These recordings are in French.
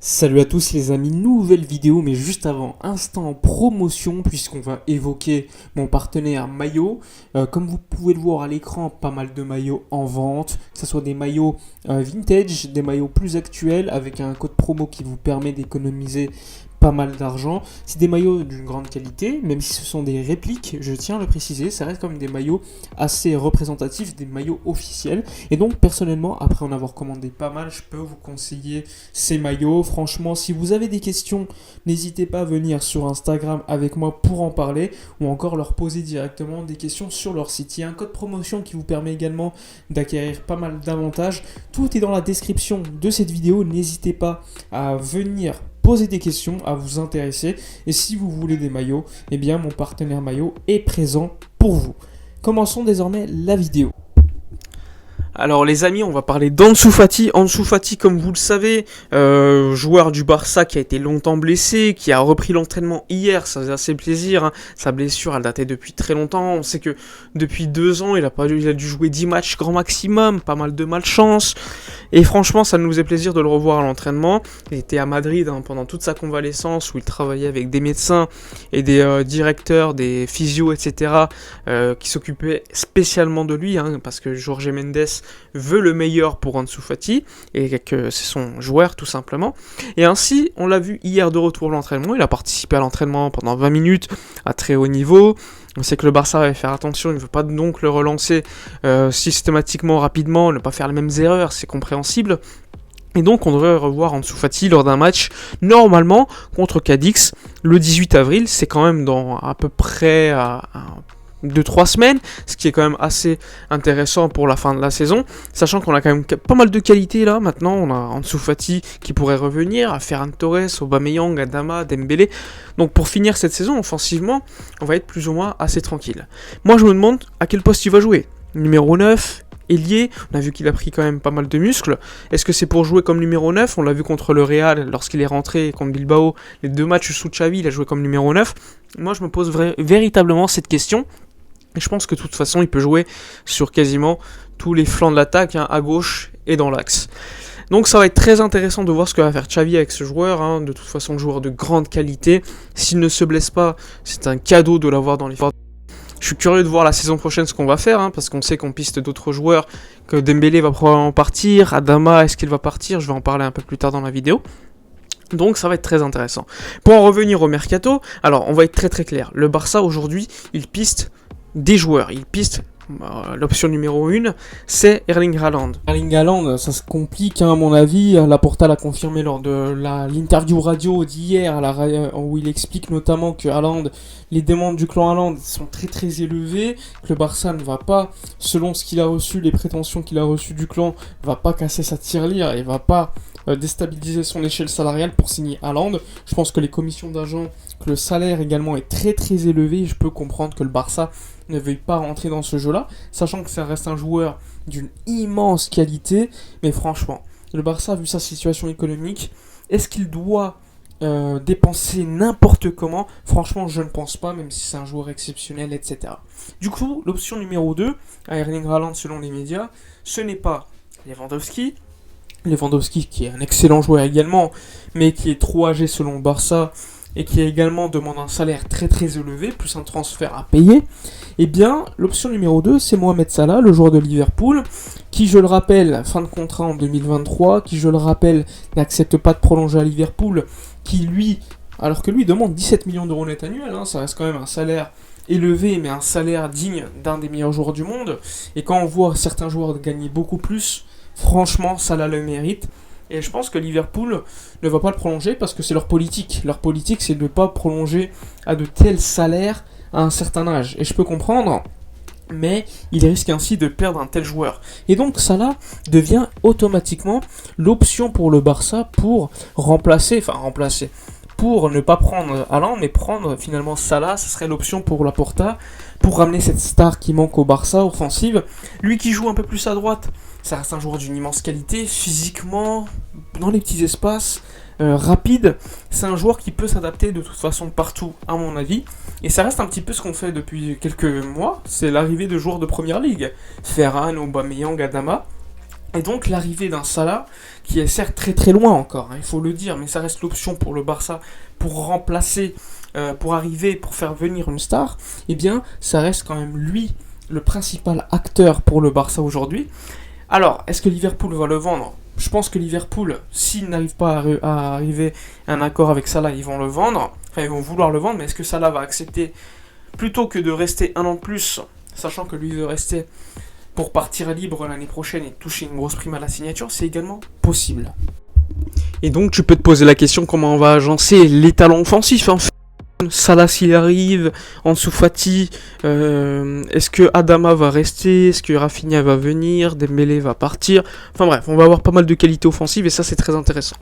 Salut à tous les amis, nouvelle vidéo mais juste avant, instant promotion puisqu'on va évoquer mon partenaire maillot. Comme vous pouvez le voir à l'écran, pas mal de maillots en vente, que ce soit des maillots vintage, des maillots plus actuels avec un code promo qui vous permet d'économiser pas mal d'argent. C'est des maillots d'une grande qualité, même si ce sont des répliques, je tiens à le préciser, ça reste comme des maillots assez représentatifs, des maillots officiels. Et donc personnellement, après en avoir commandé pas mal, je peux vous conseiller ces maillots. Franchement, si vous avez des questions, n'hésitez pas à venir sur Instagram avec moi pour en parler ou encore leur poser directement des questions sur leur site. Il y a un code promotion qui vous permet également d'acquérir pas mal d'avantages. Tout est dans la description de cette vidéo. N'hésitez pas à venir poser des questions, à vous intéresser. Et si vous voulez des maillots, eh bien mon partenaire maillot est présent pour vous. Commençons désormais la vidéo. Alors les amis, on va parler d'Ansu Fati. Ansu Fati, comme vous le savez, joueur du Barça qui a été longtemps blessé, qui a repris l'entraînement hier, ça faisait assez plaisir. Sa blessure, elle datait depuis très longtemps. On sait que depuis 2 ans, il a dû jouer 10 matchs grand maximum, pas mal de malchance. Et franchement, ça nous faisait plaisir de le revoir à l'entraînement. Il était à Madrid pendant toute sa convalescence, où il travaillait avec des médecins et des directeurs, des physios, etc., qui s'occupaient spécialement de lui, parce que Jorge Mendes veut le meilleur pour Ansu Fati et que c'est son joueur tout simplement. Et ainsi, on l'a vu hier de retour à l'entraînement. Il a participé à l'entraînement pendant 20 minutes à très haut niveau. On sait que le Barça va faire attention, il ne veut pas donc le relancer systématiquement, rapidement, ne pas faire les mêmes erreurs, c'est compréhensible. Et donc on devrait revoir Ansu Fati lors d'un match normalement contre Cadix le 18 avril. C'est quand même dans à peu près 2-3 semaines, ce qui est quand même assez intéressant pour la fin de la saison, sachant qu'on a quand même pas mal de qualités là. Maintenant on a Ansu Fati qui pourrait revenir, à Ferran Torres, Aubameyang, Adama, Dembélé. Donc pour finir cette saison offensivement, on va être plus ou moins assez tranquille. Moi je me demande à quel poste il va jouer. Numéro 9, ailier, on a vu qu'il a pris quand même pas mal de muscles. Est-ce que c'est pour jouer comme numéro 9 ? On l'a vu contre le Real lorsqu'il est rentré contre Bilbao, les 2 matchs sous Xavi, il a joué comme numéro 9. Moi je me pose véritablement cette question. Et je pense que de toute façon, il peut jouer sur quasiment tous les flancs de l'attaque, à gauche et dans l'axe. Donc ça va être très intéressant de voir ce que va faire Xavi avec ce joueur. De toute façon, joueur de grande qualité. S'il ne se blesse pas, c'est un cadeau de l'avoir dans les... Je suis curieux de voir la saison prochaine ce qu'on va faire, parce qu'on sait qu'on piste d'autres joueurs, que Dembélé va probablement partir, Adama, est-ce qu'il va partir ? Je vais en parler un peu plus tard dans la vidéo. Donc ça va être très intéressant. Pour en revenir au mercato, alors on va être très très clair. Le Barça aujourd'hui, il piste des joueurs, il piste l'option numéro 1, c'est Erling Haaland. Erling Haaland, ça se complique à mon avis. Laporta l'a confirmé lors de l'interview radio d'hier, où il explique notamment que Haaland, les demandes du clan Haaland sont très très élevées, que le Barça ne va pas, selon ce qu'il a reçu, les prétentions qu'il a reçues du clan, va pas casser sa tirelire et va pas déstabiliser son échelle salariale pour signer Haaland. Je pense que les commissions d'agents, que le salaire également est très très élevé. Je peux comprendre que le Barça ne veuille pas rentrer dans ce jeu-là, sachant que ça reste un joueur d'une immense qualité. Mais franchement, le Barça, vu sa situation économique, est-ce qu'il doit dépenser n'importe comment ? Franchement, je ne pense pas, même si c'est un joueur exceptionnel, etc. Du coup, l'option numéro 2, à Erling Haaland selon les médias, ce n'est pas Lewandowski qui est un excellent joueur également, mais qui est trop âgé selon le Barça, et qui également demande un salaire très très élevé, plus un transfert à payer. Eh bien, l'option numéro 2, c'est Mohamed Salah, le joueur de Liverpool, qui, je le rappelle, fin de contrat en 2023, qui, je le rappelle, n'accepte pas de prolonger à Liverpool, alors que lui demande 17 millions d'euros net annuels, ça reste quand même un salaire élevé, mais un salaire digne d'un des meilleurs joueurs du monde. Et quand on voit certains joueurs gagner beaucoup plus, franchement, Salah le mérite. Et je pense que Liverpool ne va pas le prolonger parce que c'est leur politique. Leur politique, c'est de ne pas prolonger à de tels salaires à un certain âge. Et je peux comprendre, mais il risque ainsi de perdre un tel joueur. Et donc Salah devient automatiquement l'option pour le Barça pour remplacer, pour ne pas prendre Haaland, mais prendre finalement Salah, ce serait l'option pour Laporta, pour ramener cette star qui manque au Barça, offensive. Lui qui joue un peu plus à droite, ça reste un joueur d'une immense qualité, physiquement, dans les petits espaces, rapide. C'est un joueur qui peut s'adapter de toute façon partout, à mon avis. Et ça reste un petit peu ce qu'on fait depuis quelques mois, c'est l'arrivée de joueurs de première ligue. Ferran, Aubameyang, Adama. Et donc l'arrivée d'un Salah, qui est certes très très loin encore, il faut le dire, mais ça reste l'option pour le Barça pour remplacer, pour arriver, pour faire venir une star, eh bien ça reste quand même lui le principal acteur pour le Barça aujourd'hui. Alors, est-ce que Liverpool va le vendre ? Je pense que Liverpool, s'ils n'arrivent pas à arriver à un accord avec Salah, ils vont le vendre, enfin ils vont vouloir le vendre, mais est-ce que Salah va accepter plutôt que de rester un an de plus, sachant que lui veut rester pour partir libre l'année prochaine et toucher une grosse prime à la signature, c'est également possible. Et donc tu peux te poser la question comment on va agencer les talents offensifs. Salah s'il arrive, Ansu Fati, est-ce que Adama va rester, est-ce que Rafinha va venir, Dembélé va partir, enfin bref, on va avoir pas mal de qualités offensives et ça c'est très intéressant.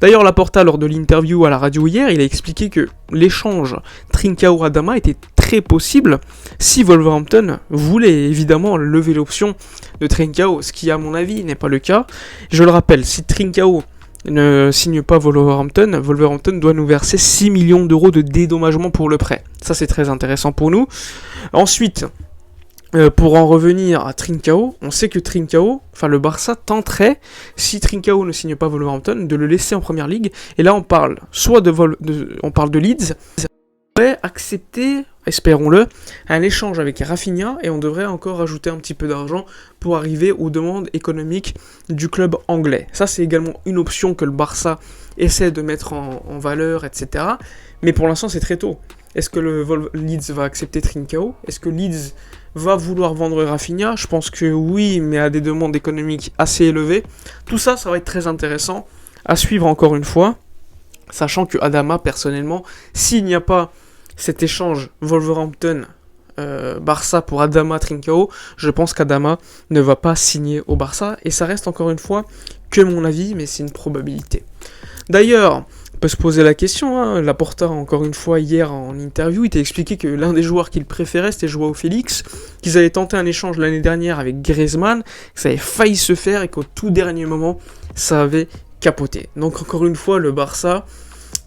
D'ailleurs Laporta lors de l'interview à la radio hier, il a expliqué que l'échange Trincao-Adama était très possible si Wolverhampton voulait évidemment lever l'option de Trincao, ce qui à mon avis n'est pas le cas. Je le rappelle, si Trincao ne signe pas Wolverhampton doit nous verser 6 millions d'euros de dédommagement pour le prêt. Ça c'est très intéressant pour nous. Ensuite, pour en revenir à Trincao, on sait que Trincao, enfin le Barça tenterait, si Trincao ne signe pas Wolverhampton, de le laisser en première ligue. Et là on parle soit on parle de Leeds, on devrait accepter, espérons-le, un échange avec Rafinha et on devrait encore ajouter un petit peu d'argent pour arriver aux demandes économiques du club anglais. Ça c'est également une option que le Barça essaie de mettre en valeur, etc. Mais pour l'instant c'est très tôt. Est-ce que Leeds va accepter Trincao ? Est-ce que Leeds va vouloir vendre Rafinha ? Je pense que oui, mais à des demandes économiques assez élevées. Tout ça, ça va être très intéressant à suivre encore une fois, sachant que Adama, personnellement, s'il n'y a pas cet échange Wolverhampton-Barça pour Adama Trincao, je pense qu'Adama ne va pas signer au Barça, et ça reste encore une fois que mon avis, mais c'est une probabilité. D'ailleurs, on peut se poser la question, Laporta encore une fois hier en interview, il t'a expliqué que l'un des joueurs qu'il préférait c'était Joao Félix, qu'ils avaient tenté un échange l'année dernière avec Griezmann, que ça avait failli se faire et qu'au tout dernier moment ça avait capoté. Donc encore une fois le Barça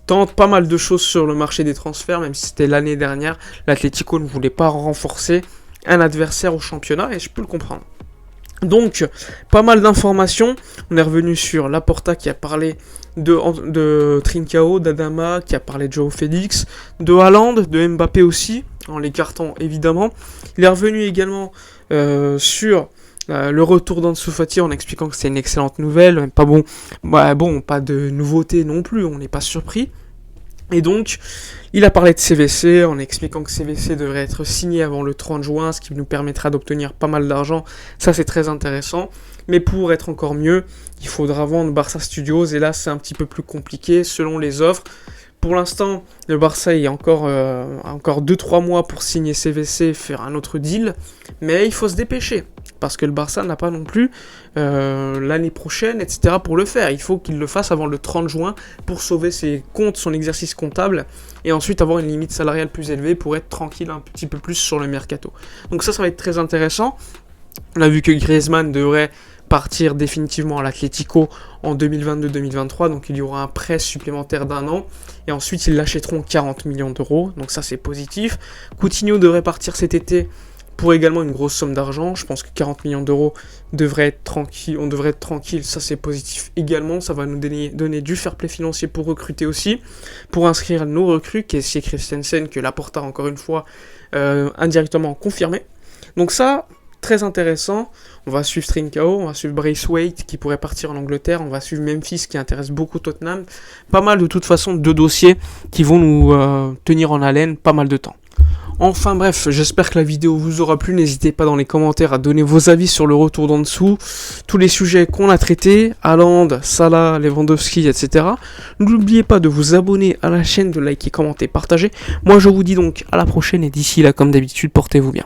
tente pas mal de choses sur le marché des transferts, même si c'était l'année dernière, l'Atlético ne voulait pas renforcer un adversaire au championnat, et je peux le comprendre. Donc, pas mal d'informations, on est revenu sur Laporta qui a parlé de Trincao, d'Adama, qui a parlé de Joao Félix, de Haaland, de Mbappé aussi, en l'écartant évidemment. Il est revenu également sur le retour d'Ansu Fati en expliquant que c'est une excellente nouvelle, pas de nouveauté non plus, on n'est pas surpris. Et donc, il a parlé de CVC en expliquant que CVC devrait être signé avant le 30 juin, ce qui nous permettra d'obtenir pas mal d'argent. Ça, c'est très intéressant. Mais pour être encore mieux, il faudra vendre Barça Studios. Et là, c'est un petit peu plus compliqué selon les offres. Pour l'instant, le Barça il y a encore 2-3 mois pour signer CVC, faire un autre deal. Mais il faut se dépêcher. Parce que le Barça n'a pas non plus l'année prochaine, etc. pour le faire. Il faut qu'il le fasse avant le 30 juin pour sauver ses comptes, son exercice comptable, et ensuite avoir une limite salariale plus élevée pour être tranquille un petit peu plus sur le mercato. Donc ça va être très intéressant. On a vu que Griezmann devrait partir définitivement à l'Atlético en 2022-2023, donc il y aura un prêt supplémentaire d'1 an, et ensuite ils l'achèteront 40 millions d'euros, donc ça c'est positif. Coutinho devrait partir cet été pour également une grosse somme d'argent. Je pense que 40 millions d'euros devrait être tranquille, on devrait être tranquille, ça c'est positif également, ça va nous donner du fair play financier pour recruter aussi, pour inscrire nos recrues, Kessie Christensen, que Laporta encore une fois indirectement confirmé. Donc ça, très intéressant. On va suivre Trincao, on va suivre Braithwaite qui pourrait partir en Angleterre, on va suivre Memphis qui intéresse beaucoup Tottenham. Pas mal de toute façon de dossiers qui vont nous tenir en haleine pas mal de temps. Enfin bref, j'espère que la vidéo vous aura plu, n'hésitez pas dans les commentaires à donner vos avis sur le retour d'Ansu, tous les sujets qu'on a traités, Haaland, Salah, Lewandowski, etc. N'oubliez pas de vous abonner à la chaîne, de liker, commenter, partager. Moi je vous dis donc à la prochaine et d'ici là comme d'habitude, portez-vous bien.